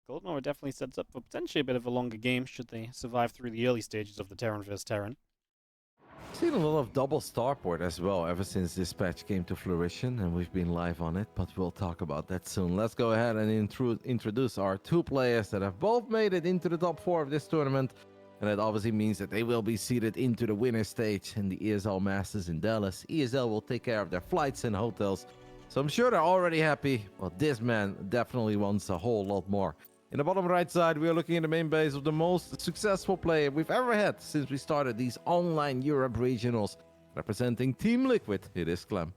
Goldenora definitely sets up for potentially a bit of a longer game should they survive through the early stages of the Terran vs Terran. Seen a lot of double starport as well ever since this patch came to fruition, and we've been live on it, but we'll talk about that soon. Let's go ahead and introduce our two players that have both made it into the top 4 of this tournament, and that obviously means that they will be seeded into the winner stage in the ESL Masters in Dallas. ESL will take care of their flights and hotels, so I'm sure they're already happy, but this man definitely wants a whole lot more. In the bottom right side, we are looking at the main base of the most successful player we've ever had since we started these online Europe regionals. Representing Team Liquid, it is Clem.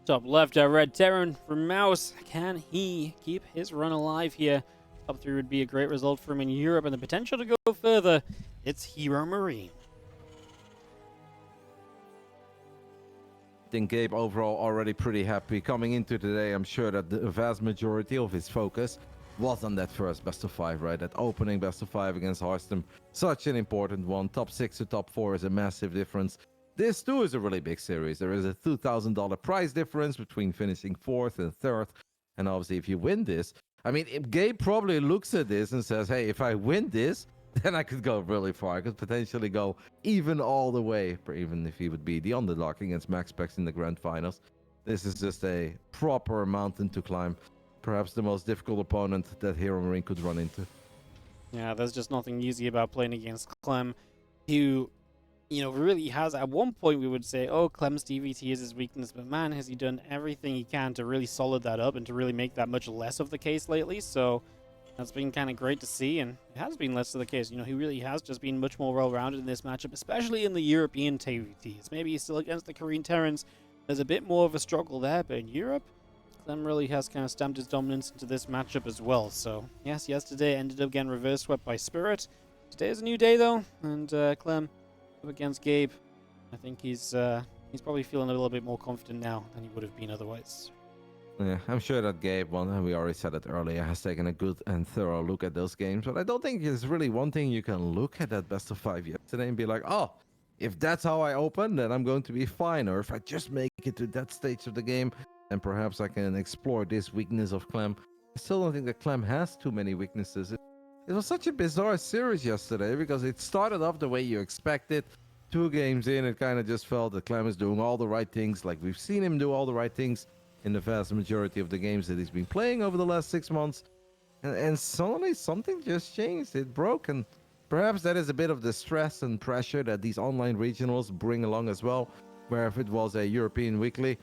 Top left, Red Terran from Mouse. Can he keep his run alive here? Top 3 would be a great result for him in Europe, and the potential to go further. It's HeRoMaRinE. I think Gabe overall already pretty happy coming into today. I'm sure that the vast majority of his focus was on that first best of 5, right? That opening best of 5 against Hearthstone, such an important one. Top 6 to top 4 is a massive difference. This too is a really big series. There is a $2,000 price difference between finishing 4th and 3rd, and obviously if you win this, I mean, if Gabe probably looks at this and says, hey, if I win this, then I could go really far. I could potentially go even all the way, even if he would be the underdog against MaxPax in the grand finals. This is just a proper mountain to climb. Perhaps the most difficult opponent that HeRoMaRinE could run into. Yeah, there's just nothing easy about playing against Clem, who, really has, at one point we would say, oh, Clem's DVT is his weakness, but man, has he done everything he can to really solid that up and to really make that much less of the case lately. So that's been kind of great to see, and it has been less of the case. He really has just been much more well-rounded in this matchup, especially in the European TVTs. Maybe he's still against the Korean Terrans. There's a bit more of a struggle there, but in Europe, Clem really has kind of stamped his dominance into this matchup as well. So, yes, yesterday ended up getting reverse swept by Spirit. Today is a new day, though, and Clem up against Gabe. I think he's probably feeling a little bit more confident now than he would have been otherwise. Yeah, I'm sure that Gabe, we already said it earlier, has taken a good and thorough look at those games. But I don't think there's really one thing you can look at that best of 5 yesterday and be like, oh, if that's how I open, then I'm going to be fine. Or if I just make it to that stage of the game, then perhaps I can explore this weakness of Clem. I still don't think that Clem has too many weaknesses. It was such a bizarre series yesterday because it started off the way you expected. 2 games in, it kind of just felt that Clem is doing all the right things, like we've seen him do all the right things in the vast majority of the games that he's been playing over the last 6 months. And suddenly something just changed. It broke, and perhaps that is a bit of the stress and pressure that these online regionals bring along as well, where if it was a European weekly,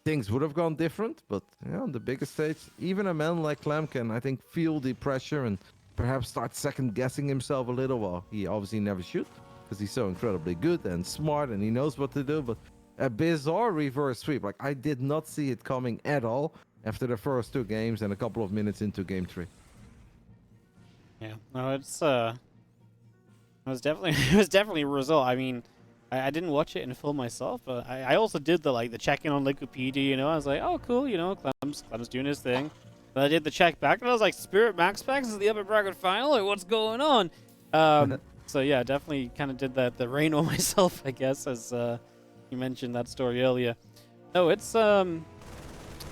things would have gone different. But on the biggest stage, even a man like Clem can, I think, feel the pressure and perhaps start second-guessing himself a little. Well, he obviously never should, because he's so incredibly good and smart and he knows what to do, but a bizarre reverse sweep. Like, I did not see it coming at all after the first 2 games and a couple of minutes into game 3. Yeah, no, it was definitely a result. I mean, I didn't watch it in full myself, but I also did the check-in on Wikipedia. I was like, oh, cool, Clem's doing his thing. But I did the check back, and I was like, Spirit MaxPax is the upper bracket final, or what's going on? So yeah, definitely kind of did the rain on myself, I guess, as you mentioned that story earlier. No, it's we'll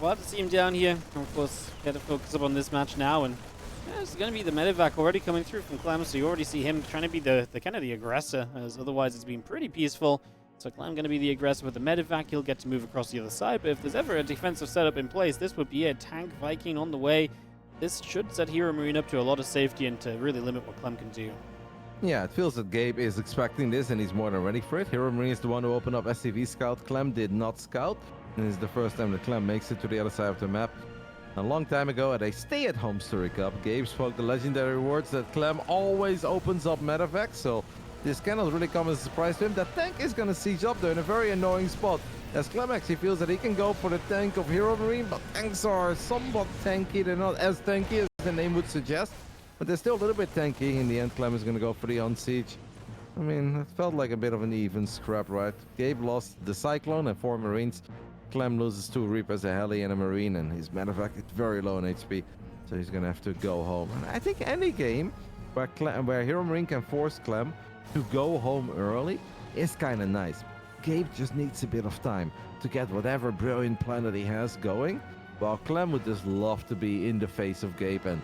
have to see him down here. Of course, got to focus up on this match now, and it's going to be the medevac already coming through from Clem, so you already see him trying to be the kind of the aggressor, as otherwise it's been pretty peaceful. So Clem going to be the aggressor with the medevac. He'll get to move across the other side, but if there's ever a defensive setup in place, this would be a tank Viking on the way. This should set HeRoMaRinE up to a lot of safety and to really limit what Clem can do. Yeah, it feels that Gabe is expecting this and he's more than ready for it. HeRoMaRinE is the one who opened up SCV Scout. Clem did not scout, and this is the first time that Clem makes it to the other side of the map. A long time ago at a stay-at-home Story Cup, Gabe spoke the legendary words that Clem always opens up medevac, so this cannot really come as a surprise to him. That tank is going to siege up there in a very annoying spot, as Clem actually feels that he can go for the tank of HeRoMaRinE, but tanks are somewhat tanky. They're not as tanky as the name would suggest, but they're still a little bit tanky. In the end, Clem is going to go for the on-siege. I mean, it felt like a bit of an even scrap, right? Gabe lost the Cyclone and 4 Marines. Clem loses 2 Reapers, a Heli, and a Marine, and his medevac is very low in HP, so he's going to have to go home. And I think any game where HeRoMaRinE can force Clem to go home early is kind of nice. Gabe just needs a bit of time to get whatever brilliant plan that he has going, Well, Clem would just love to be in the face of Gabe and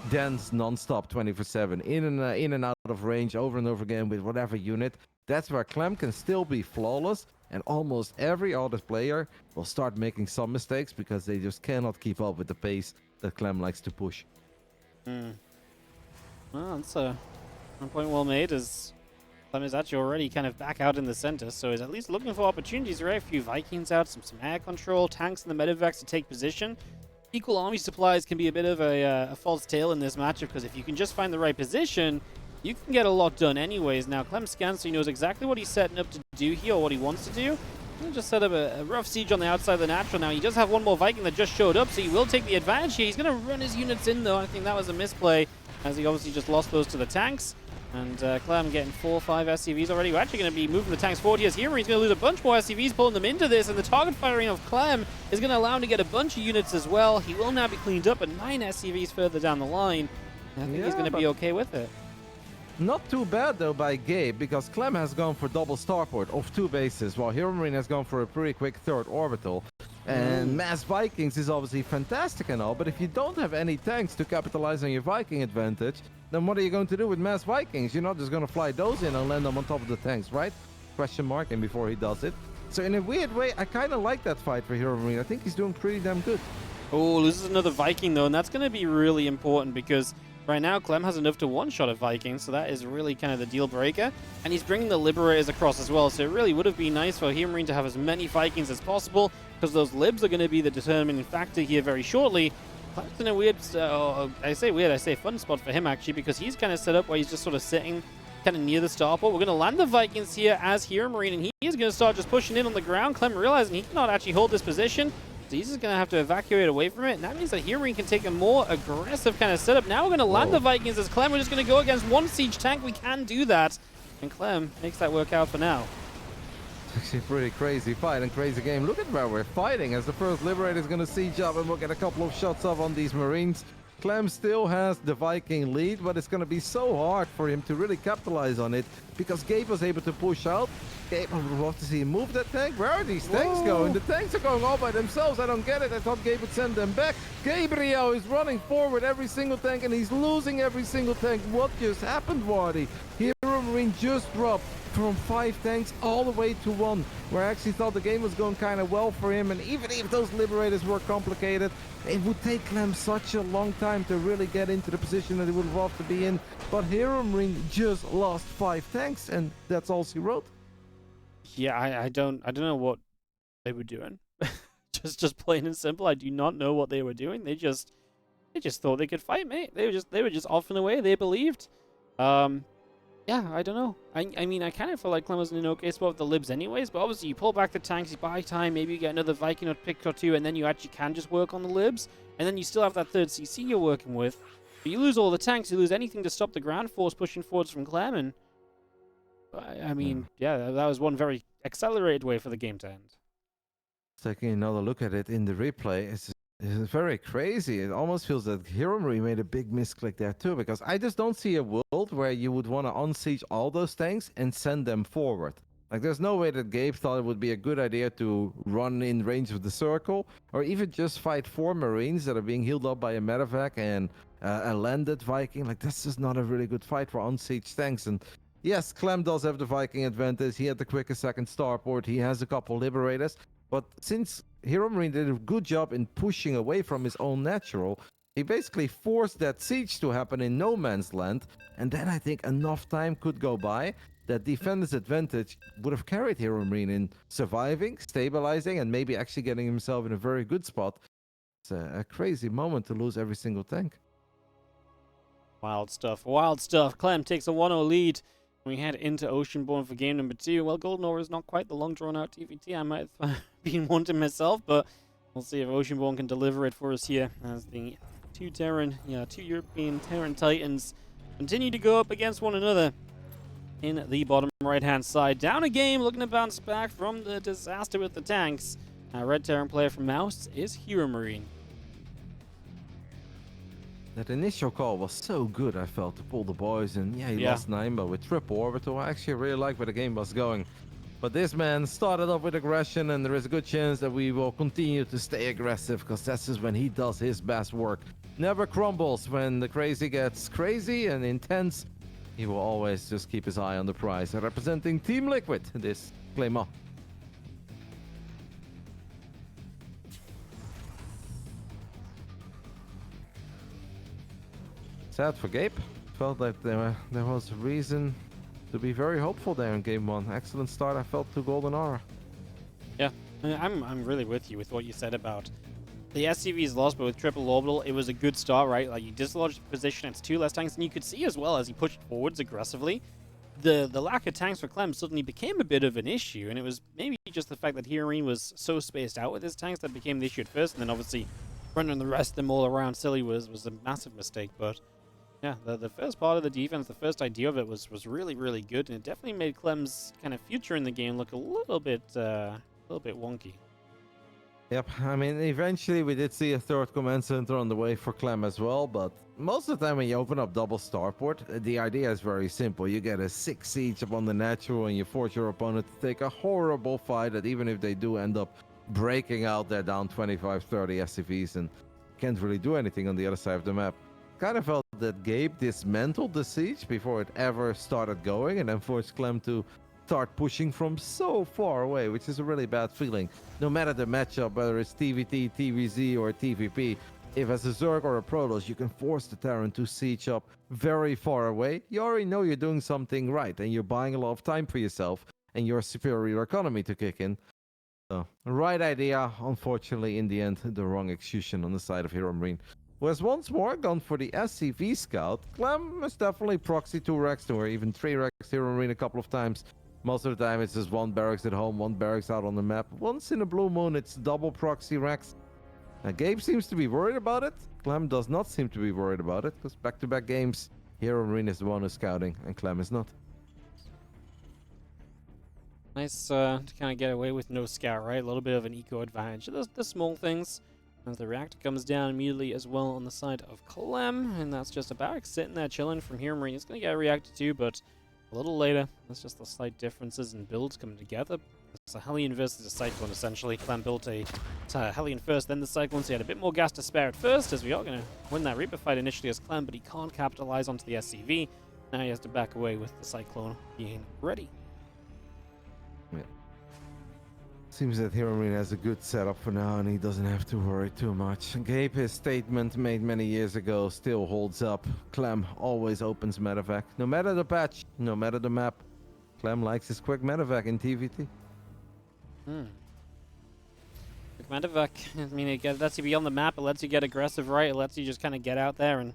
dance non-stop 24/7, in and out of range over and over again with whatever unit. That's where Clem can still be flawless, and almost every other player will start making some mistakes because they just cannot keep up with the pace that Clem likes to push. Well, that's one point well made, as Clem is actually already kind of back out in the center, so he's at least looking for opportunities, right? A few Vikings out, some air control, tanks in the medevacs to take position. Equal army supplies can be a bit of a false tale in this matchup, because if you can just find the right position, you can get a lot done anyways. Now, Clem scans, so he knows exactly what he's setting up to do here, or what he wants to do. He'll just set up a rough siege on the outside of the natural. Now, he does have one more Viking that just showed up, so he will take the advantage here. He's going to run his units in, though. I think that was a misplay, as he obviously just lost those to the tanks. And Clem getting 4 or 5 SCVs already. We're actually going to be moving the tanks forward here. He's going to lose a bunch more SCVs, pulling them into this. And the target firing of Clem is going to allow him to get a bunch of units as well. He will now be cleaned up at 9 SCVs further down the line. I think he's going to be okay with it. Not too bad though by Gabe, because Clem has gone for double starport of 2 bases, while HeRoMaRinE has gone for a pretty quick 3rd orbital. And Mass Vikings is obviously fantastic and all, but if you don't have any tanks to capitalize on your Viking advantage, then what are you going to do with Mass Vikings? You're not just going to fly those in and land them on top of the tanks, right? Question mark, and before he does it. So in a weird way, I kind of like that fight for HeRoMaRinE. I think he's doing pretty damn good. Oh, loses another Viking though, and that's going to be really important, because right now Clem has enough to one-shot a Viking, so that is really kind of the deal breaker. And he's bringing the Liberators across as well, so it really would have been nice for HeRoMaRinE to have as many Vikings as possible, because those Libs are going to be the determining factor here very shortly. Clem's in a weird, I say fun spot for him actually, because he's kind of set up where he's just sort of sitting kind of near the starport. We're going to land the Vikings here as HeRoMaRinE, and he is going to start just pushing in on the ground. Clem realizing he cannot actually hold this position, so he's just going to have to evacuate away from it. And that means that HeRoMaRinE can take a more aggressive kind of setup. Now we're going to land the Vikings as Clem. We're just going to go against one siege tank. We can do that. And Clem makes that work out for now. It's actually a pretty crazy fight and crazy game. Look at where we're fighting, as the first Liberator is going to siege up, and we'll get a couple of shots off on these Marines. Clem still has the Viking lead, but it's going to be so hard for him to really capitalize on it, because Gabe was able to push out. Gabe, I would love to see him move that tank. Where are these tanks going? The tanks are going all by themselves. I don't get it. I thought Gabe would send them back. Gabriel is running forward every single tank, and he's losing every single tank. What just happened, Wardy? HeRoMaRinE just dropped from 5 tanks all the way to 1, where I actually thought the game was going kind of well for him. And even if those Liberators were complicated, it would take Clem such a long time to really get into the position that he would love to be in. But HeRoMaRinE just lost 5 tanks, and that's all she wrote. Yeah, I don't know what they were doing. just plain and simple. I do not know what they were doing. They just thought they could fight, mate. They were just off and away. They believed. Yeah, I don't know. I mean, I kind of feel like Clem was in an okay spot with the Libs anyways, but obviously you pull back the tanks, you buy time, maybe you get another Viking or pick or 2, and then you actually can just work on the Libs, and then you still have that 3rd CC you're working with. But you lose all the tanks, you lose anything to stop the ground force pushing forwards from Clem, and I mean, yeah, that was one very accelerated way for the game to end. Taking another look at it in the replay, it's very crazy. It almost feels that HeRoMaRinE made a big misclick there too, because I just don't see a world where you would want to unsiege all those tanks and send them forward. Like, there's no way that Gabe thought it would be a good idea to run in range of the circle, or even just fight 4 Marines that are being healed up by a medevac and a landed Viking. Like, that's just not a really good fight for unsieged tanks. And yes, Clem does have the Viking advantage. He had the quickest 2nd starport. He has a couple Liberators. But since HeRoMaRinE did a good job in pushing away from his own natural, he basically forced that siege to happen in no man's land. And then I think enough time could go by that defender's advantage would have carried HeRoMaRinE in surviving, stabilizing, and maybe actually getting himself in a very good spot. It's a crazy moment to lose every single tank. Wild stuff. Wild stuff. Clem takes a 1-0 lead. We head into Oceanborn for game number 2. Well, Golden Ore is not quite the long drawn-out TVT I might have been wanting myself, but we'll see if Oceanborn can deliver it for us here, as the two European Terran Titans continue to go up against one another in the bottom right-hand side. Down a game, looking to bounce back from the disaster with the tanks. Red Terran player from Mouse is HeRoMaRinE. That initial call was so good, I felt, to pull the boys, and yeah, he lost 9, but with triple orbital, I actually really like where the game was going. But this man started off with aggression, and there is a good chance that we will continue to stay aggressive, because that's just when he does his best work. Never crumbles when the crazy gets crazy and intense. He will always just keep his eye on the prize. Representing Team Liquid, this Clément. Sad for Gabe. Felt like there was reason to be very hopeful there in game one. Excellent start, I felt, to Golden Aura. Yeah, I'm really with you with what you said about the SCV's lost, but with triple orbital, it was a good start, right? Like, you dislodged the position, it's 2 less tanks, and you could see as well as he pushed forwards aggressively, the lack of tanks for Clem suddenly became a bit of an issue, and it was maybe just the fact that HeRoMaRinE was so spaced out with his tanks that became the issue at first, and then obviously running the rest of them all around silly was a massive mistake. But yeah, the first part of the defense, the first idea of it was really, really good, and it definitely made Clem's kind of future in the game look a little bit wonky. Yep, I mean, eventually we did see a third command center on the way for Clem as well, but most of the time when you open up double starport, the idea is very simple. You get a 6 siege upon the natural and you force your opponent to take a horrible fight that even if they do end up breaking out, they're down 25, 30 SCVs and can't really do anything on the other side of the map. Kind of felt that Gabe dismantled the siege before it ever started going and then forced Clem to start pushing from so far away, which is a really bad feeling. No matter the matchup, whether it's TVT, TVZ, or TVP, if as a Zerg or a Protoss, you can force the Terran to siege up very far away, you already know you're doing something right, and you're buying a lot of time for yourself and your superior economy to kick in. So, right idea, unfortunately, in the end, the wrong execution on the side of HeRoMaRinE. Was once more gone for the SCV scout. Clem is definitely proxy 2 Rex, or even 3 Rex HeRoMaRinE a couple of times. Most of the time it's just 1 barracks at home, 1 barracks out on the map. Once in a blue moon it's double proxy Rex. Now Gabe seems to be worried about it. Clem does not seem to be worried about it, because back-to-back games, HeRoMaRinE is the one who's scouting and Clem is not. Nice to kind of get away with no scout, right? A little bit of an eco advantage. The small things. As the reactor comes down immediately as well on the side of Clem, and that's just a barracks sitting there chilling from HeRoMaRinE. It's going to get a reactor too, but a little later. That's just the slight differences in builds coming together. It's a Hellion versus a Cyclone, essentially. Clem built a Hellion first, then the Cyclone, so he had a bit more gas to spare at first, as we are going to win that Reaper fight initially as Clem, but he can't capitalize onto the SCV. Now he has to back away with the Cyclone being ready. Yeah. Seems that HeRoMaRinE has a good setup for now, and he doesn't have to worry too much. Gabe, his statement made many years ago, still holds up. Clem always opens medevac. No matter the patch, no matter the map, Clem likes his quick medevac in TVT. Quick medevac, I mean, it lets you be on the map, it lets you get aggressive, right? It lets you just kind of get out there and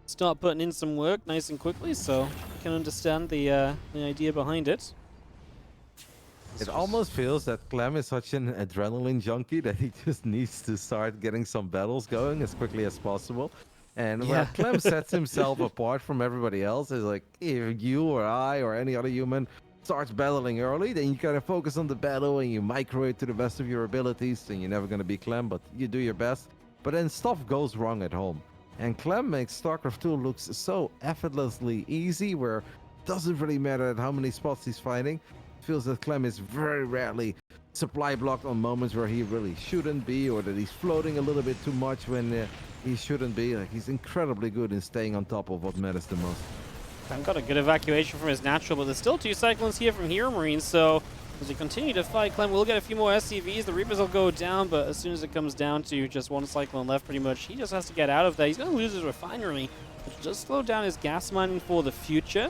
start putting in some work nice and quickly, so I can understand the idea behind it. It almost feels that Clem is such an adrenaline junkie that he just needs to start getting some battles going as quickly as possible. And where Clem sets himself apart from everybody else is like, if you or I or any other human starts battling early, then you kind of focus on the battle and you micro it to the best of your abilities, and you're never going to be Clem, but you do your best. But then stuff goes wrong at home. And Clem makes StarCraft 2 looks so effortlessly easy, where it doesn't really matter at how many spots he's fighting. Feels that Clem is very rarely supply blocked on moments where he really shouldn't be, or that he's floating a little bit too much when he shouldn't be. Like, he's incredibly good in staying on top of what matters the most. Clem got a good evacuation from his natural, but there's still 2 Cyclones here from HeRoMaRinE, so as we continue to fight, Clem will get a few more SCVs. The Reapers will go down, but as soon as it comes down to just 1 Cyclone left, pretty much, he just has to get out of there. He's going to lose his refinery, which will just slow down his gas mining for the future.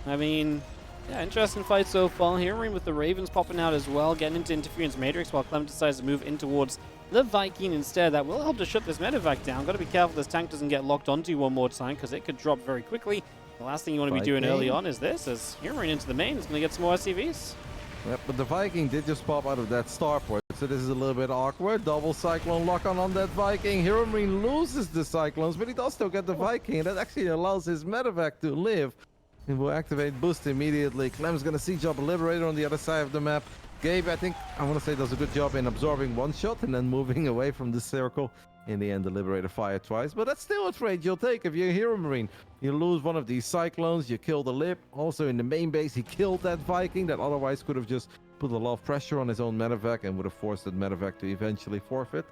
I mean, yeah, interesting fight so far. HeRoMaRinE with the Ravens popping out as well, getting into Interference Matrix, while Clem decides to move in towards the Viking instead. That will help to shut this medevac down. Got to be careful this tank doesn't get locked onto one more time, because it could drop very quickly. The last thing you want to be doing early on is this, as HeRoMaRinE into the main is going to get some more SCVs. Yep, but the Viking did just pop out of that starport, so this is a little bit awkward. Double Cyclone lock-on on that Viking. HeRoMaRinE loses the Cyclones, but he does still get the Viking, and that actually allows his medevac to live. And will activate boost immediately. Clem's gonna siege up a Liberator on the other side of the map. Gabe, I think, I want to say, does a good job in absorbing one shot and then moving away from the circle. In the end, the Liberator fired twice, but that's still a trade you'll take if you're HeRoMaRinE. You lose one of these Cyclones, you kill the Lib. Also in the main base, he killed that Viking that otherwise could have just put a lot of pressure on his own medevac and would have forced that medevac to eventually forfeit.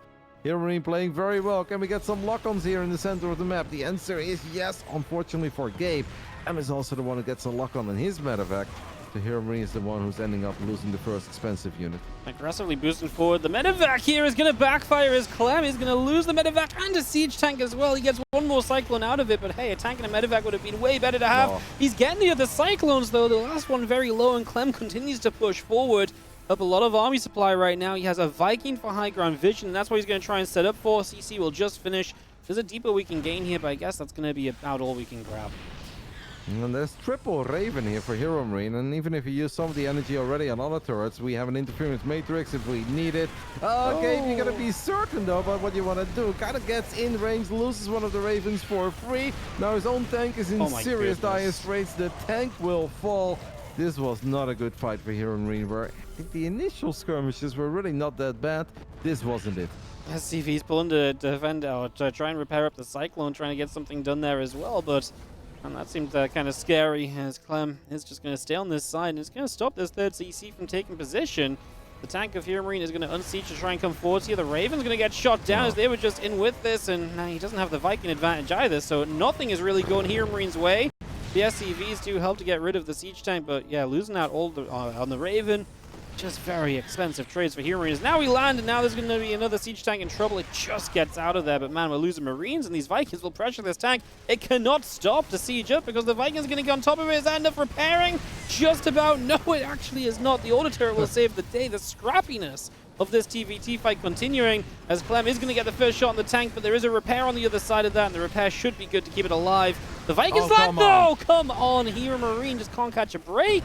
HeRoMaRinE playing very well. Can we get some lock-ons here in the center of the map? The answer is yes, unfortunately for Gabe. Clem is also the one who gets a lock-on in his medevac. So HeRoMaRinE is the one who's ending up losing the first expensive unit. Aggressively boosting forward. The medevac here is going to backfire as Clem is going to lose the medevac and a siege tank as well. He gets one more cyclone out of it, but hey, a tank and a medevac would have been way better to have. Oh. He's getting the other cyclones though. The last one very low, and Clem continues to push forward. Up a lot of army supply right now. He has a Viking for high ground vision, and that's what he's going to try and set up for. CC will just finish. There's a depot we can gain here, but I guess that's going to be about all we can grab. And there's triple Raven here for HeRoMaRinE, and even if you use some of the energy already on other turrets, we have an interference matrix if we need it. Okay, you gotta be certain though about what you want to do. Kind of gets in range, loses one of the Ravens for free. Now his own tank is in serious dire straits. The tank will fall. This was not a good fight for HeRoMaRinE, where I think the initial skirmishes were really not that bad. This wasn't it. SCV's pulling to defend out, to try and repair up the cyclone, trying to get something done there as well, but and that seemed kind of scary, as Clem is just going to stay on this side, and it's going to stop this third CC from taking position. The tank of HeRoMaRinE is going to unsiege to try and come forward here. The Raven's going to get shot down as they were just in with this, and he doesn't have the Viking advantage either, so nothing is really going HeRoMaRinE's way. The SCVs do help to get rid of the siege tank, but yeah, losing out all on the Raven, just very expensive trades for HeRoMaRinE. Now we land, and now there's going to be another siege tank in trouble. It just gets out of there, but man, we're losing Marines, and these Vikings will pressure this tank. It cannot stop the siege up because the Vikings are going to get on top of it. Is that enough repairing? Just about. No, it actually is not. The auto turret will save the day. The scrappiness of this TVT fight continuing as Clem is going to get the first shot on the tank, but there is a repair on the other side of that, and the repair should be good to keep it alive. The Vikings land though! Come on, HeRoMaRinE just can't catch a break.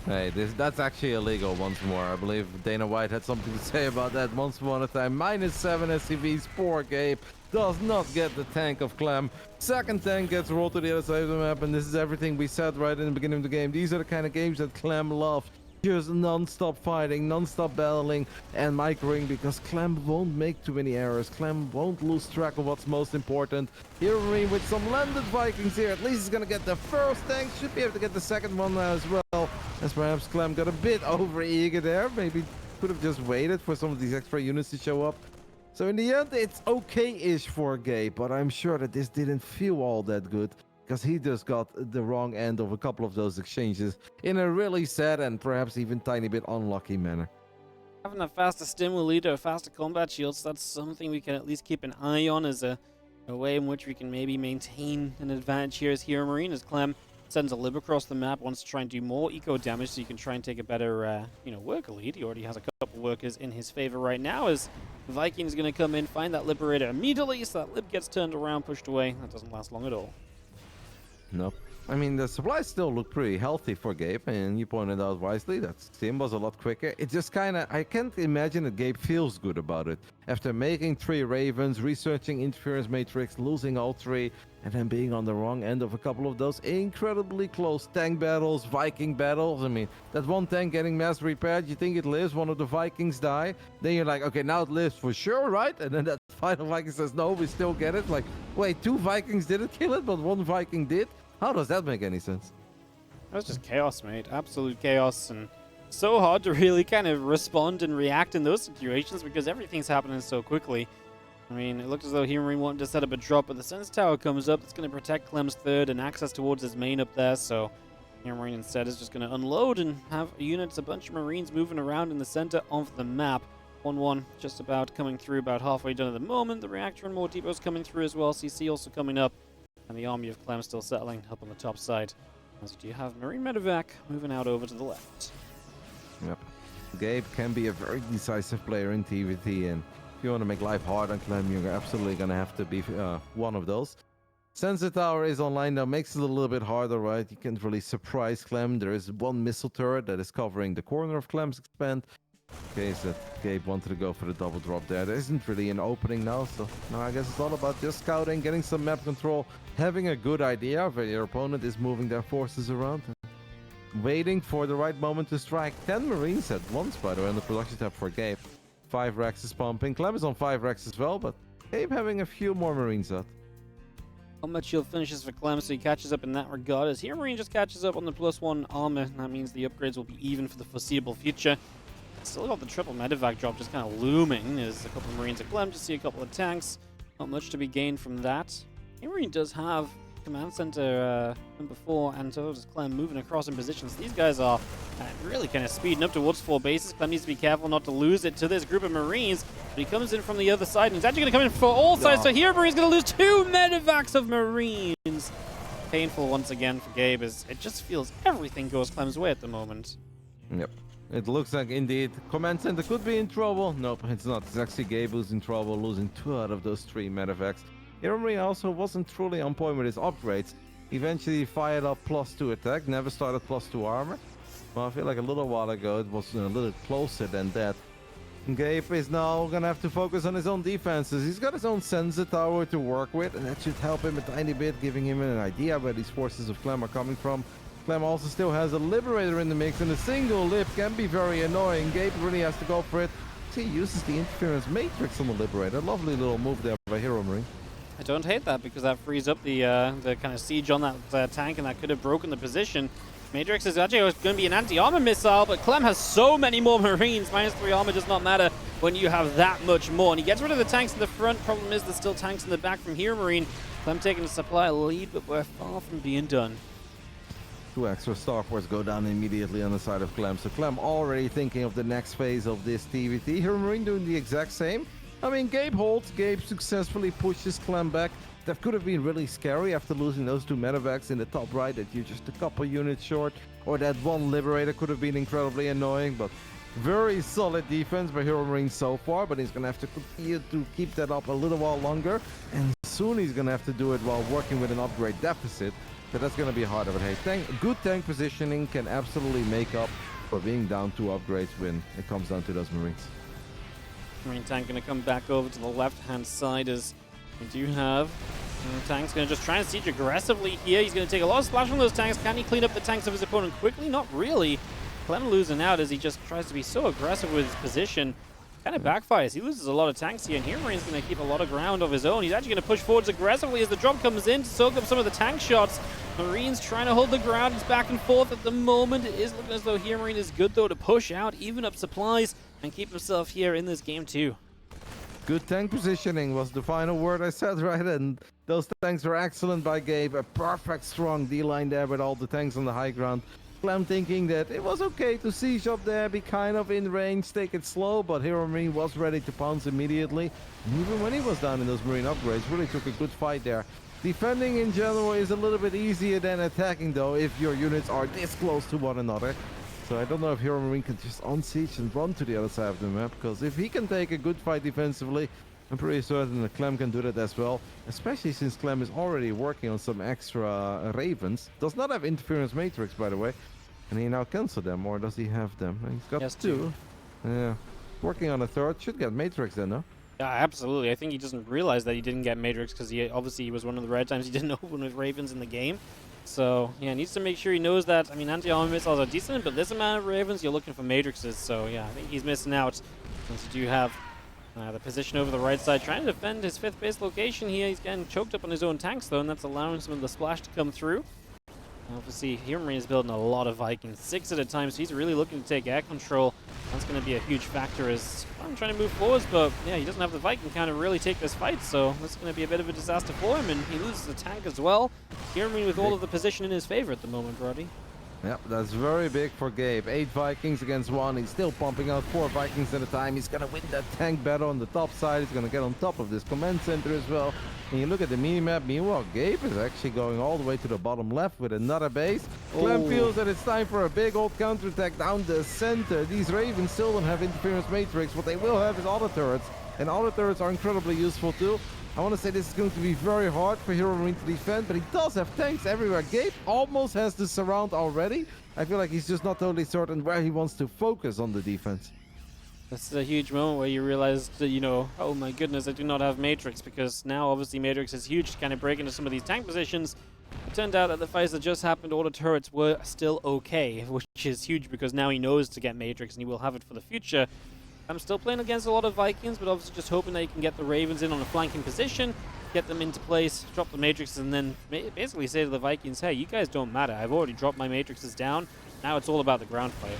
Hey, that's actually illegal once more. I believe Dana White had something to say about that once upon a time. -7 SCVs, poor Gabe. Does not get the tank of Clem. Second tank gets rolled to the other side of the map, and this is everything we said right in the beginning of the game. These are the kind of games that Clem loved. Just non-stop fighting, non-stop battling, and microing, because Clem won't make too many errors. Clem won't lose track of what's most important. HeRoMaRinE with some landed Vikings here. At least he's gonna get the first tank. Should be able to get the second one now as well. As perhaps Clem got a bit over-eager there. Maybe could have just waited for some of these extra units to show up. So in the end, it's okay-ish for Gabe, but I'm sure that this didn't feel all that good, because he just got the wrong end of a couple of those exchanges in a really sad and perhaps even tiny bit unlucky manner. Having a faster stim will lead to a faster combat shield, so that's something we can at least keep an eye on as a way in which we can maybe maintain an advantage here as HeRoMaRinE, as Clem sends a lib across the map, wants to try and do more eco damage so you can try and take a better worker lead. He already has a couple workers in his favor right now, as Viking is going to come in, find that Liberator immediately, so that lib gets turned around, pushed away. That doesn't last long at all. Nope. I mean, the supplies still look pretty healthy for Gabe, and you pointed out wisely that Sim was a lot quicker. It just kind of, I can't imagine that Gabe feels good about it. After making 3 Ravens, researching interference matrix, losing all 3, and then being on the wrong end of a couple of those incredibly close tank battles, Viking battles. I mean, that one tank getting mass repaired, you think it lives, one of the Vikings die, then you're like, okay, now it lives for sure, right? And then that final Viking says, no, we still get it. Like, wait, 2 Vikings didn't kill it, but 1 Viking did? How does that make any sense? That's just chaos, mate. Absolute chaos, and so hard to really kind of respond and react in those situations because everything's happening so quickly. I mean, it looked as though HeRoMaRinE wanted to set up a drop, but the Sense Tower comes up. It's going to protect Clem's third and access towards his main up there, so HeRoMaRinE instead is just going to unload and have units, a bunch of Marines moving around in the center of the map. 1-1 just about coming through, about halfway done at the moment. The reactor and more depots coming through as well. CC also coming up. And the army of Clem still settling up on the top side. As you have Marine Medevac moving out over to the left. Yep. Gabe can be a very decisive player in TVT, and if you want to make life hard on Clem, you're absolutely going to have to be one of those. Sensor Tower is online now, makes it a little bit harder, right? You can't really surprise Clem. There is 1 missile turret that is covering the corner of Clem's expand. In case that Gabe wanted to go for the double drop there. There isn't really an opening now, so now I guess it's all about just scouting, getting some map control, having a good idea of where your opponent is moving their forces around, and waiting for the right moment to strike. 10 Marines at once, by the way, on the production tab for Gabe. 5 racks is pumping. Clem is on 5 racks as well, but Gabe having a few more Marines out. Not much shield finishes for Clem, so he catches up in that regard. As HeRoMaRinE just catches up on the +1 armor, and that means the upgrades will be even for the foreseeable future. Still got the triple medevac drop just kind of looming. There's a couple of Marines at Clem, just see a couple of tanks. Not much to be gained from that. HeRoMaRinE does have command center number 4, and so does Clem moving across in positions. These guys are really kind of speeding up towards 4 bases. Clem needs to be careful not to lose it to this group of Marines, but he comes in from the other side, and he's actually going to come in for all sides, so HeRoMaRiNE's going to lose 2 medevacs of Marines. Painful once again for Gabe, as it just feels everything goes Clem's way at the moment. Yep. It looks like indeed command center could be in trouble. Nope, it's not. It's actually Gabe who's in trouble, losing 2 out of those 3 medevacs. HeRoMaRinE also wasn't truly on point with his upgrades. Eventually fired up +2 attack, never started +2 armor. Well, I feel like a little while ago it was a little closer than that. Gabe is now gonna have to focus on his own defenses. He's got his own sensor tower to work with, and that should help him a tiny bit, giving him an idea where these forces of Clem are coming from. Clem also still has a Liberator in the mix, and a single lip can be very annoying. Gabe really has to go for it. He uses the interference matrix on the Liberator. Lovely little move there by HeRoMaRinE. I don't hate that, because that frees up the kind of siege on that tank, and that could have broken the position. Matrix is actually going to be an anti-armor missile, but Clem has so many more Marines. -3 armor does not matter when you have that much more. And he gets rid of the tanks in the front. Problem is there's still tanks in the back from HeRoMaRinE. Clem taking the supply lead, but we're far from being done. 2 extra Star Force go down immediately on the side of Clem. So Clem already thinking of the next phase of this TVT. HeRoMaRinE doing the exact same. I mean, Gabe holds. Gabe successfully pushes Clem back. That could have been really scary after losing those 2 medevacs in the top right, that you're just a couple units short. Or that 1 Liberator could have been incredibly annoying. But very solid defense by HeRoMaRinE so far. But he's going to have to continue to keep that up a little while longer. And soon he's going to have to do it while working with an upgrade deficit. So that's going to be harder. But hey, good tank positioning can absolutely make up for being down 2 upgrades when it comes down to those Marines. Marine tank going to come back over to the left-hand side, as we do have tank's going to just try and siege aggressively here. He's going to take a lot of splash from those tanks. Can he clean up the tanks of his opponent quickly? Not really. Clem losing out as he just tries to be so aggressive with his position. Kind of backfires. He loses a lot of tanks here, and HeRoMaRiNE's going to keep a lot of ground of his own. He's actually going to push forwards aggressively as the drop comes in to soak up some of the tank shots. Marines trying to hold the ground. It's back and forth at the moment. It is looking as though HeRoMaRiNE is good, though, to push out, even up supplies, and keep himself here in this game, too. Good tank positioning was the final word I said, right? And those tanks were excellent by Gabe. A perfect strong D-line there with all the tanks on the high ground. Clem thinking that it was okay to siege up there, be kind of in range, take it slow, but HeRoMaRiNE was ready to pounce immediately. And even when he was down in those Marine upgrades, really took a good fight there. Defending in general is a little bit easier than attacking, though, if your units are this close to one another. So I don't know if HeRoMaRiNE can just unsiege and run to the other side of the map, because if he can take a good fight defensively, I'm pretty certain that Clem can do that as well, especially since Clem is already working on some extra Ravens. Does not have interference matrix, by the way. And he now canceled them, or does he have them? He's got 2. Yeah. Working on a 3rd. Should get matrix then, no? Yeah, absolutely. I think he doesn't realize that he didn't get matrix, because he was one of the rare times he didn't open with Ravens in the game. So, yeah, needs to make sure he knows that. I mean, anti-armor missiles are decent, but this amount of Ravens, you're looking for matrixes. So, yeah, I think he's missing out, since you do have the position over the right side, trying to defend his 5th base location here. He's getting choked up on his own tanks, though, and that's allowing some of the splash to come through. Obviously, HeRoMaRiNE is building a lot of Vikings, 6 at a time, so he's really looking to take air control. That's going to be a huge factor as I'm trying to move forwards, but yeah, he doesn't have the Viking count to really take this fight, so this is going to be a bit of a disaster for him, and he loses the tank as well. HeRoMaRiNE with all of the position in his favor at the moment, Roddy. Yep, that's very big for Gabe. 8 Vikings against 1. He's still pumping out 4 Vikings at a time. He's going to win that tank battle on the top side. He's going to get on top of this command center as well. And you look at the mini-map, meanwhile, Gabe is actually going all the way to the bottom left with another base. Clem feels that it's time for a big old counterattack down the center. These Ravens still don't have interference matrix. What they will have is auto turrets. And auto turrets are incredibly useful too. I want to say this is going to be very hard for HeRoMaRiNE to defend, but he does have tanks everywhere. Gabe almost has the surround already. I feel like he's just not totally certain where he wants to focus on the defense. This is a huge moment where you realize that, you know, oh my goodness, I do not have Matrix, because now obviously Matrix is huge to kind of break into some of these tank positions. It turned out that the fights that just happened, all the turrets were still okay, which is huge because now he knows to get Matrix and he will have it for the future. I'm still playing against a lot of Vikings, but obviously just hoping that he can get the Ravens in on a flanking position. get them into place, drop the matrixes, and then basically say to the Vikings, hey, you guys don't matter. I've already dropped my matrixes down. Now it's all about the ground fight.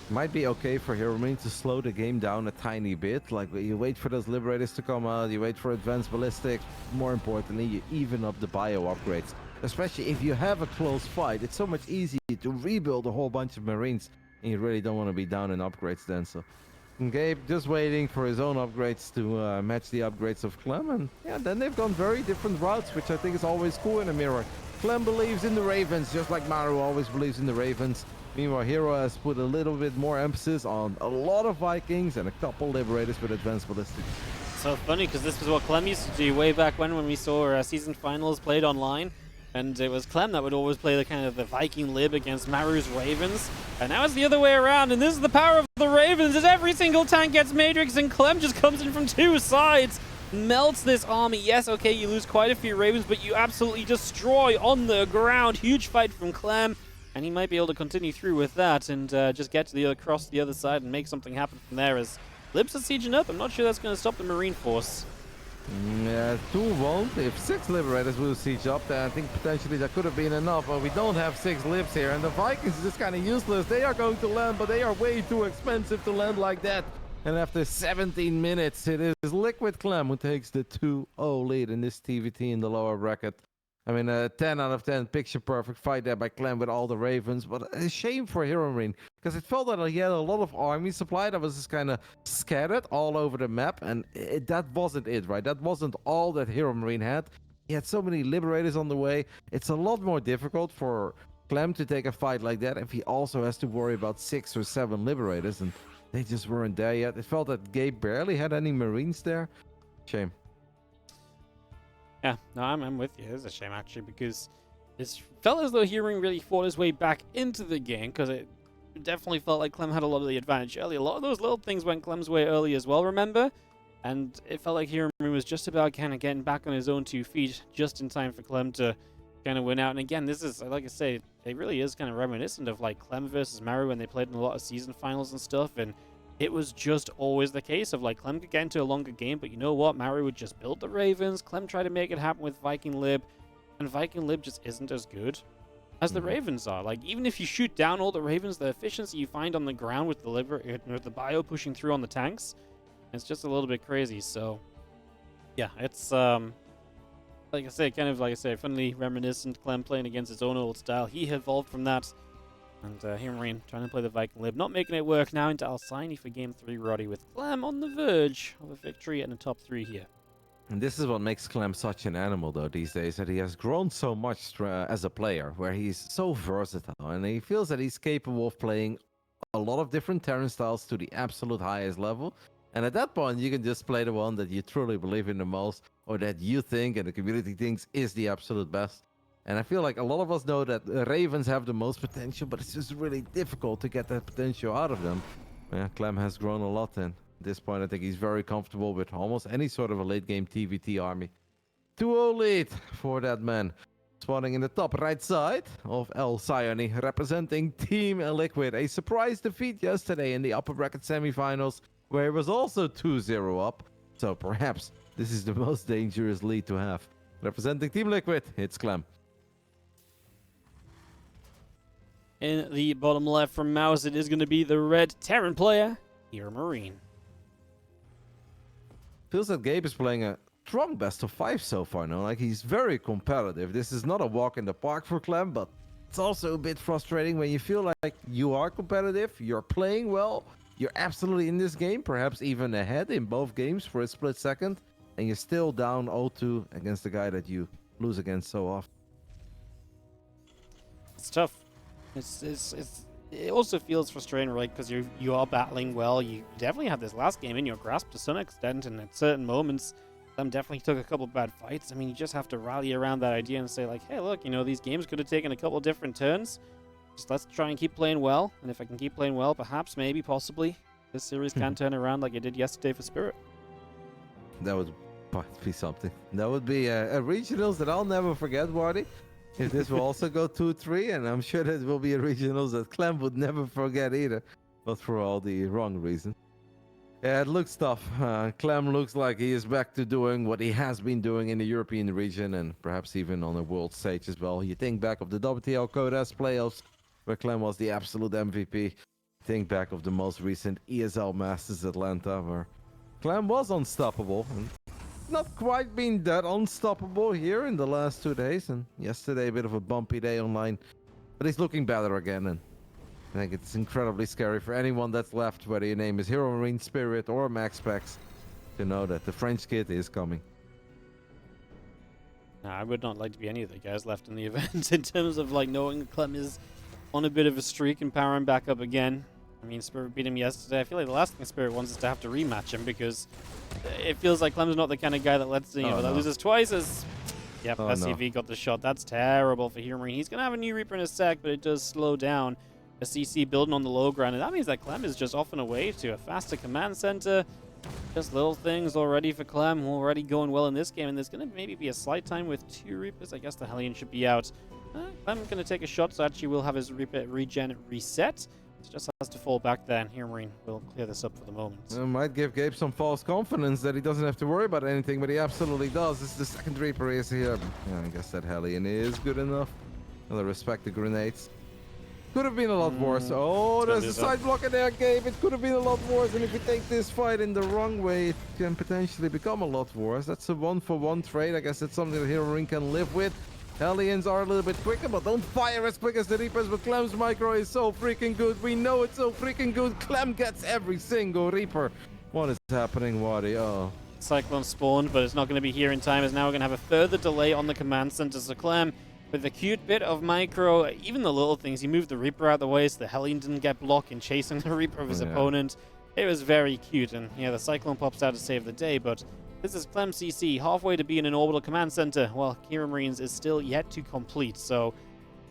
Might be okay for HeRoMaRinE to slow the game down a tiny bit. Like, you wait for those Liberators to come out, you wait for advanced ballistics. More importantly, you even up the bio upgrades. Especially if you have a close fight, it's so much easier to rebuild a whole bunch of Marines, and you really don't want to be down in upgrades then. So Gabe just waiting for his own upgrades to match the upgrades of Clem, and yeah, then they've gone very different routes, which I think is always cool in a mirror. Clem believes in the Ravens, just like Maru always believes in the Ravens. Meanwhile, Hero has put a little bit more emphasis on a lot of Vikings and a couple Liberators with advanced ballistics. So funny, because this was what Clem used to do way back when we saw season finals played online. And it was Clem that would always play the kind of the Viking lib against Maru's Ravens. And now it's the other way around, and this is the power of the Ravens, as every single tank gets Matrix, and Clem just comes in from two sides, melts this army. Yes, okay, you lose quite a few Ravens, but you absolutely destroy on the ground. Huge fight from Clem, and he might be able to continue through with that and just get to the across the other side and make something happen from there. As Libs are sieging up, I'm not sure that's going to stop the Marine force. Yeah, 2 won't. If 6 Liberators will siege up, then I think potentially that could have been enough, but we don't have 6 Libs here, and the Vikings are just kind of useless. They are going to land, but they are way too expensive to land like that. And after 17 minutes, it is Liquid Clem who takes the 2-0 lead in this TVT in the lower bracket. I mean, a 10 out of 10 picture-perfect fight there by Clem with all the Ravens, but a shame for HeRoMaRinE, because it felt that he had a lot of army supply that was just kind of scattered all over the map, and that wasn't it, right? That wasn't all that HeRoMaRinE had. He had so many Liberators on the way. It's a lot more difficult for Clem to take a fight like that if he also has to worry about 6 or 7 Liberators, and they just weren't there yet. It felt that Gabe barely had any Marines there. Shame. Yeah, no, I'm with you. It's a shame, actually, because it felt as though HeRoMaRinE really fought his way back into the game, because it definitely felt like Clem had a lot of the advantage early. A lot of those little things went Clem's way early as well, remember? And it felt like HeRoMaRinE was just about kind of getting back on his own 2 feet just in time for Clem to kind of win out. And again, this is, like I say, it really is kind of reminiscent of like Clem versus Maru when they played in a lot of season finals and stuff, and it was just always the case of like Clem could get into a longer game, but you know what? Maru would just build the Ravens. Clem tried to make it happen with Viking Lib, and Viking Lib just isn't as good as the Ravens are. Like, even if you shoot down all the Ravens, the efficiency you find on the ground with the bio pushing through on the tanks, it's just a little bit crazy. So yeah, it's like I say, kind of like I say, funnily reminiscent. Clem playing against his own old style. He evolved from that. And HeRoMaRinE trying to play the Viking Lib, not making it work now into Alcyone for Game 3, Roddy, with Clem on the verge of a victory and a top 3 here. And this is what makes Clem such an animal, though, these days, that he has grown so much as a player, where he's so versatile, and he feels that he's capable of playing a lot of different Terran styles to the absolute highest level. And at that point, you can just play the one that you truly believe in the most, or that you think and the community thinks is the absolute best. And I feel like a lot of us know that the Ravens have the most potential, but it's just really difficult to get that potential out of them. Yeah, Clem has grown a lot, and at this point I think he's very comfortable with almost any sort of a late-game TVT army. 2-0 lead for that man. Spawning in the top right side of Alcyone, representing Team Liquid. A surprise defeat yesterday in the upper bracket semifinals, where it was also 2-0 up. So perhaps this is the most dangerous lead to have. Representing Team Liquid, it's Clem. In the bottom left from Mouse, it is going to be the red Terran player, HeRoMaRinE. Feels that Gabe is playing a strong best of 5 so far now. Like, he's very competitive. This is not a walk in the park for Clem, but it's also a bit frustrating when you feel like you are competitive, you're playing well, you're absolutely in this game, perhaps even ahead in both games for a split second, and you're still down 0-2 against the guy that you lose against so often. It's tough. It also feels frustrating, right? Because you are battling well. You definitely had this last game in your grasp to some extent, and at certain moments, them definitely took a couple bad fights. I mean, you just have to rally around that idea and say, like, hey, look, you know, these games could have taken a couple different turns. Just let's try and keep playing well, and if I can keep playing well, perhaps, maybe, possibly, this series can turn around like it did yesterday for Spirit. That would be something. That would be a regionals that I'll never forget, Wardy. If this will also go 2-3, and I'm sure that will be a regionals that Clem would never forget either, but for all the wrong reasons. Yeah, it looks tough. Clem looks like he is back to doing what he has been doing in the European region and perhaps even on the world stage as well. You think back of the WTL Codas playoffs where Clem was the absolute MVP. Think back of the most recent ESL Masters Atlanta where Clem was unstoppable. And not quite been that unstoppable here in the last 2 days. And yesterday a bit of a bumpy day online. But he's looking better again, and I think it's incredibly scary for anyone that's left, whether your name is HeRoMaRinE, Spirit, or MaxPax, to know that the French kid is coming. Nah, I would not like to be any of the guys left in the event in terms of like knowing Clem is on a bit of a streak and powering back up again. I mean, Spirit beat him yesterday. I feel like the last thing Spirit wants is to have to rematch him because it feels like Clem's not the kind of guy that lets, that loses twice as... Yep, SCV got the shot. That's terrible for HeRoMaRinE. He's going to have a new Reaper in a sec, but it does slow down a CC building on the low ground. And that means that Clem is just off and away to a faster command center. Just little things already for Clem, already going well in this game. And there's going to maybe be a slight time with 2 Reapers. I guess the Hellion should be out. Clem's going to take a shot, so actually will have his Reaper regen reset. It just has to fall back there, and HeRoMaRinE will clear this up for the moment. It might give Gabe some false confidence that he doesn't have to worry about anything, but he absolutely does. This is the second Reaper is here. Yeah, I guess that Hellion is good enough. Well, I respect the grenades. Could have been a lot worse. Oh, there's a side blocker there, Gabe. It could have been a lot worse, and if you take this fight in the wrong way, it can potentially become a lot worse. That's a 1-for-1 trade. I guess it's something that HeRoMaRinE can live with. Hellions are a little bit quicker, but don't fire as quick as the Reapers. But Clem's micro is so freaking good. We know it's so freaking good. Clem gets every single Reaper. What is happening, Wadi? Oh. Cyclone spawned, but it's not going to be here in time, as now we're going to have a further delay on the command center. So Clem, with a cute bit of micro, even the little things, he moved the Reaper out of the way so the Hellion didn't get blocked in chasing the Reaper of his opponent. It was very cute, and yeah, the Cyclone pops out to save the day, but this is Clem CC, halfway to being an orbital command center, while HeRoMaRiNE's is still yet to complete. So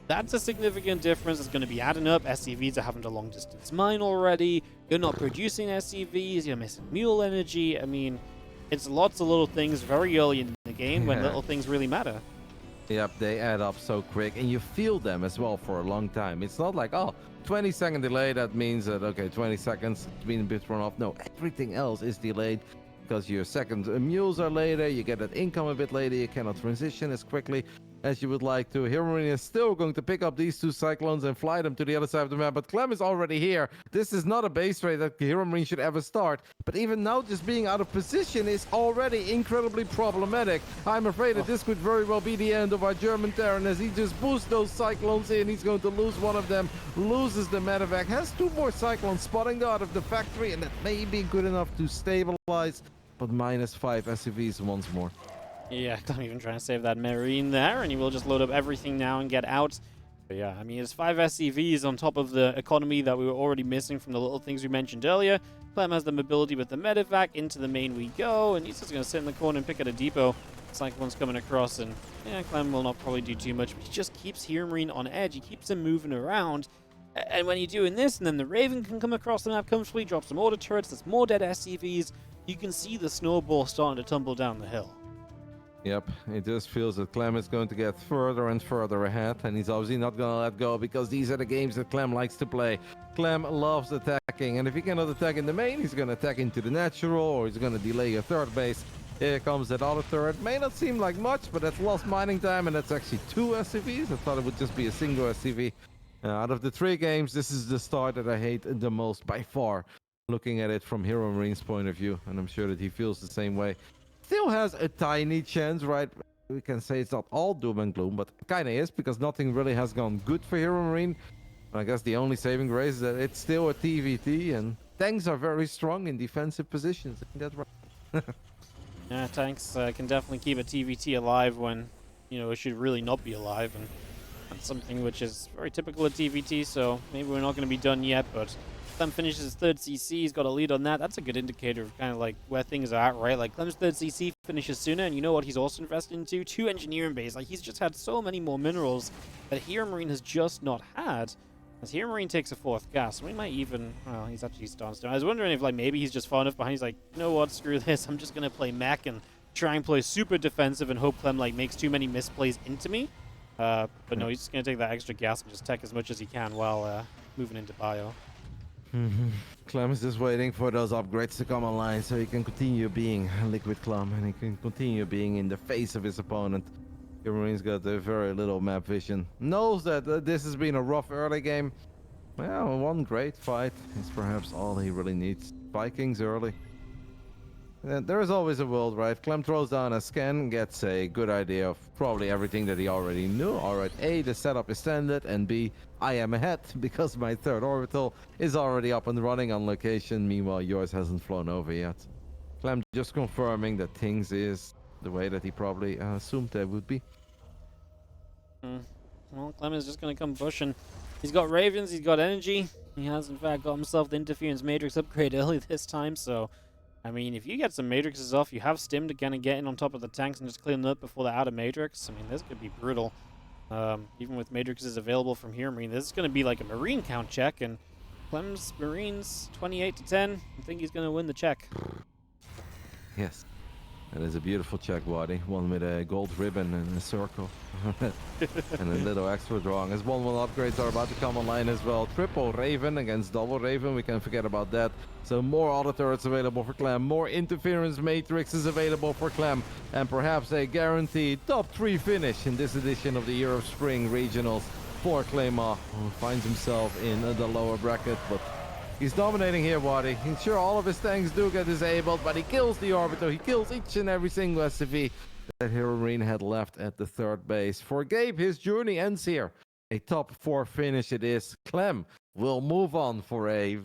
that's a significant difference. It's going to be adding up. SCVs are having to long distance mine already. You're not producing SCVs. You're missing mule energy. I mean, it's lots of little things very early in the game when little things really matter. Yep, they add up so quick, and you feel them as well for a long time. It's not like, oh, 20-second delay, that means that, okay, 20 seconds, it's been a bit run off. No, everything else is delayed because your second mules are later, you get that income a bit later, you cannot transition as quickly as you would like to. HeRoMaRiNE is still going to pick up these 2 Cyclones and fly them to the other side of the map, but Clem is already here. This is not a base trade that HeRoMaRiNE should ever start, but even now just being out of position is already incredibly problematic. I'm afraid that this could very well be the end of our German Terran as he just boosts those Cyclones in. He's going to lose one of them, loses the medevac, has 2 more Cyclones spotting out of the factory, and that may be good enough to stabilize, but -5 SCVs once more. Yeah, I'm even trying to save that Marine there, and he will just load up everything now and get out. But yeah, I mean, it's 5 SCVs on top of the economy that we were already missing from the little things we mentioned earlier. Clem has the mobility with the medevac. Into the main we go, and he's just going to sit in the corner and pick at a depot. Cyclone's coming across, and yeah, Clem will not probably do too much, but he just keeps HeRoMaRiNE on edge. He keeps him moving around. And when you're doing this, and then the Raven can come across the map comfortably, drop some auto turrets, there's more dead SCVs, you can see the snowball starting to tumble down the hill. Yep, it just feels that Clem is going to get further and further ahead, and he's obviously not going to let go because these are the games that Clem likes to play. Clem loves attacking, and if he cannot attack in the main, he's going to attack into the natural, or he's going to delay a third base. Here comes that auto turret. May not seem like much, but that's lost mining time, and that's actually 2 SCVs. I thought it would just be a single SCV. Out of the 3 games, this is the start that I hate the most by far, looking at it from HeRoMaRiNE's point of view, and I'm sure that he feels the same way. Still has a tiny chance, right? We can say it's not all doom and gloom, but kind of is, because nothing really has gone good for HeRoMaRiNE. I guess the only saving grace is that it's still a TVT, and tanks are very strong in defensive positions. I think that's right. Yeah, tanks can definitely keep a TVT alive when, you know, it should really not be alive, and that's something which is very typical of TVT, so maybe we're not going to be done yet, but Clem finishes his 3rd CC, he's got a lead on that. That's a good indicator of kind of like where things are at, right? Like Clem's 3rd CC finishes sooner, and you know what he's also invested into? 2 engineering bays. Like he's just had so many more minerals that HeRoMaRiNE has just not had. As HeRoMaRiNE takes a 4th gas, we might even, well, he's actually starting to. I was wondering if like maybe he's just far enough behind, he's like, you know what, screw this, I'm just going to play mech and try and play super defensive and hope Clem like makes too many misplays into me. But no, he's just going to take that extra gas and just tech as much as he can while moving into bio. Clem is just waiting for those upgrades to come online so he can continue being Liquid Clem and he can continue being in the face of his opponent. HeRoMaRiNE's got a very little map vision. Knows that this has been a rough early game. Well, one great fight is perhaps all he really needs. Vikings early. There is always a world, right? Clem throws down a scan, gets a good idea of probably everything that he already knew. Alright, A, the setup is standard, and B, I am ahead because my third orbital is already up and running on location. Meanwhile, yours hasn't flown over yet. Clem just confirming that things is the way that he probably assumed they would be. Well, Clem is just going to come pushing. He's got Ravens, he's got energy. He has, in fact, got himself the Interference Matrix upgrade early this time, so... I mean, if you get some matrices off, you have Stim to kind of get in on top of the tanks and just clean them up before they're out of matrix. I mean, this could be brutal. Even with matrices available from here, I mean, this is going to be like a Marine count check, and Clem's Marines 28 to 10. I think he's going to win the check. Yes. That is a beautiful check body. One with a gold ribbon and a circle. And a little extra drawing. As 1-1 upgrades are about to come online as well. Triple Raven against double Raven. We can't forget about that. So more auto turrets available for Clem. More interference matrices available for Clem. And perhaps a guaranteed top 3 finish in this edition of the Year of Spring Regionals for Claymore, who finds himself in the lower bracket. But he's dominating here, Waddy. Sure, all of his tanks do get disabled, but he kills the Orbiter. He kills each and every single SCV that HeRoMaRiNE had left at the third base. For Gabe, his journey ends here. A top 4 finish it is. Clem will move on for a...